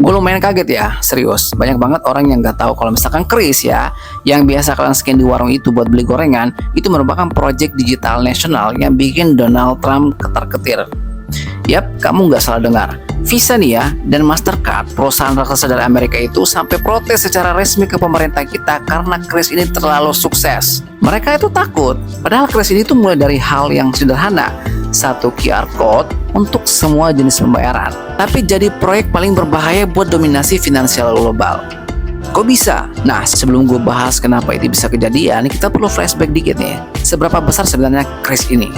Gue lumayan kaget ya, serius. Banyak banget orang yang nggak tahu kalau misalkan Kris ya, yang biasa kalian scan di warung itu buat beli gorengan, itu merupakan proyek digital nasional yang bikin Donald Trump ketar-ketir. Yap, kamu nggak salah dengar. Visa nih ya, dan Mastercard, perusahaan raksasa dari Amerika itu sampai protes secara resmi ke pemerintah kita karena Kris ini terlalu sukses. Mereka itu takut, padahal Kris ini tuh mulai dari hal yang sederhana, satu QR code untuk semua jenis pembayaran, tapi jadi proyek paling berbahaya buat dominasi finansial global. Kok bisa? Nah, sebelum gue bahas kenapa itu bisa kejadian, kita perlu flashback dikit nih. Seberapa besar sebenarnya Kris ini?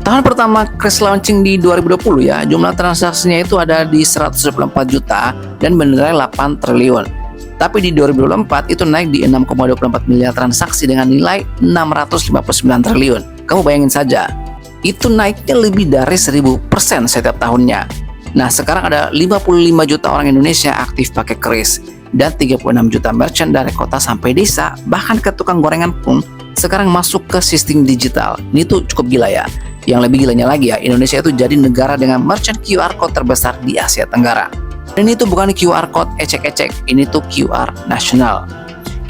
Tahun pertama Kris launching di 2020 ya, jumlah transaksinya itu ada di 124 juta dan bernilai 8 triliun. Tapi di 2024 itu naik di 6,24 miliar transaksi dengan nilai 659 triliun. Kamu bayangin saja, itu naiknya lebih dari 1000% setiap tahunnya. Nah, sekarang ada 55 juta orang Indonesia aktif pakai Kris dan 36 juta merchant dari kota sampai desa, bahkan ke tukang gorengan pun sekarang masuk ke sistem digital. Ini tuh cukup gila ya. Yang lebih gilanya lagi ya, Indonesia itu jadi negara dengan merchant QR code terbesar di Asia Tenggara. Dan ini tuh bukan QR code ecek-ecek, ini tuh QR nasional.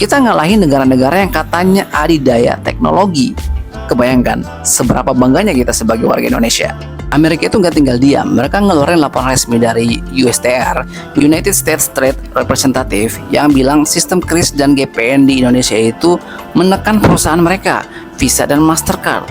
Kita ngalahin negara-negara yang katanya adidaya teknologi. Kebayangkan seberapa bangganya kita sebagai warga Indonesia. Amerika itu nggak tinggal diam, mereka ngeluarin laporan resmi dari USTR, United States Trade Representative, yang bilang sistem Kris dan GPN di Indonesia itu menekan perusahaan mereka, Visa dan Mastercard.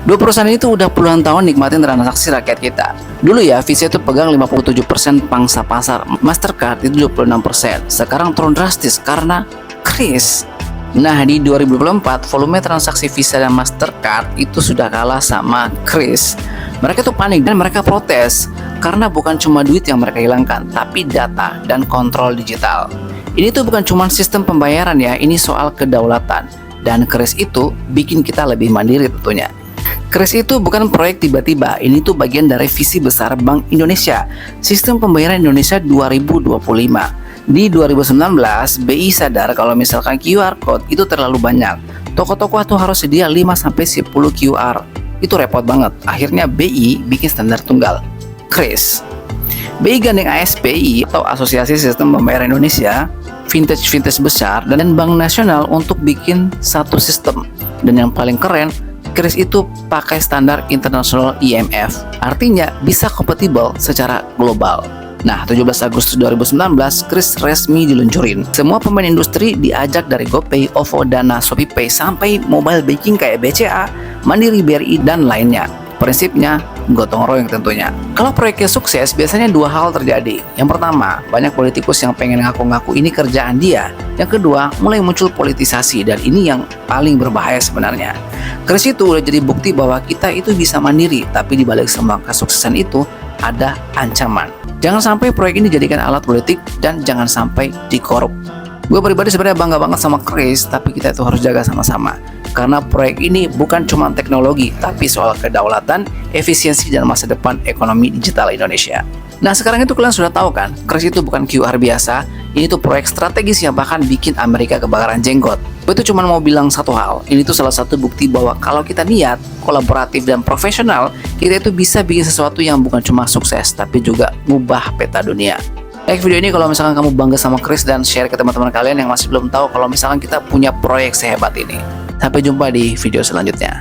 Dua perusahaan itu udah puluhan tahun nikmatin transaksi rakyat kita. Dulu ya, Visa itu pegang 57% pangsa pasar, Mastercard itu 26%. Sekarang turun drastis karena Kris. Nah, di 2024 volume transaksi Visa dan Mastercard itu sudah kalah sama Kris. Mereka tuh panik dan mereka protes karena bukan cuma duit yang mereka hilangkan, tapi data dan kontrol digital. Ini tuh bukan cuma sistem pembayaran ya, ini soal kedaulatan. Dan Kris itu bikin kita lebih mandiri tentunya. Kris itu bukan proyek tiba-tiba, ini tuh bagian dari visi besar Bank Indonesia, Sistem Pembayaran Indonesia 2025. Di 2019, BI sadar kalau misalkan QR code itu terlalu banyak. Toko-toko tuh harus sedia 5-10 QR. Itu repot banget. Akhirnya BI bikin standar tunggal, Kris. BI gandeng ASPI atau Asosiasi Sistem Pembayaran Indonesia, vintage besar, dan Bank Nasional untuk bikin satu sistem. Dan yang paling keren, Kris itu pakai standar internasional IMF, artinya bisa kompatibel secara global. Nah, 17 Agustus 2019, Kris resmi diluncurin. Semua pemain industri diajak dari GoPay, OVO, Dana, ShopeePay, sampai mobile banking kayak BCA, Mandiri, BRI, dan lainnya. Prinsipnya gotong royong tentunya. Kalau proyeknya sukses, biasanya dua hal terjadi. Yang pertama, banyak politikus yang pengen ngaku-ngaku ini kerjaan dia. Yang kedua, mulai muncul politisasi, dan ini yang paling berbahaya sebenarnya. Kris itu udah jadi bukti bahwa kita itu bisa mandiri, tapi dibalik semua kesuksesan itu ada ancaman. Jangan sampai proyek ini dijadikan alat politik dan jangan sampai dikorup. Gue pribadi sebenarnya bangga banget sama Kris, tapi kita itu harus jaga sama-sama. Karena proyek ini bukan cuma teknologi, tapi soal kedaulatan, efisiensi, dan masa depan ekonomi digital Indonesia. Nah, sekarang itu kalian sudah tahu kan, Kris itu bukan QR biasa, ini tuh proyek strategis yang bahkan bikin Amerika kebakaran jenggot. Gue tuh cuma mau bilang satu hal, ini tuh salah satu bukti bahwa kalau kita niat, kolaboratif, dan profesional, kita itu bisa bikin sesuatu yang bukan cuma sukses, tapi juga ngubah peta dunia. Like video ini kalau misalkan kamu bangga sama Kris dan share ke teman-teman kalian yang masih belum tahu kalau misalkan kita punya proyek sehebat ini. Sampai jumpa di video selanjutnya.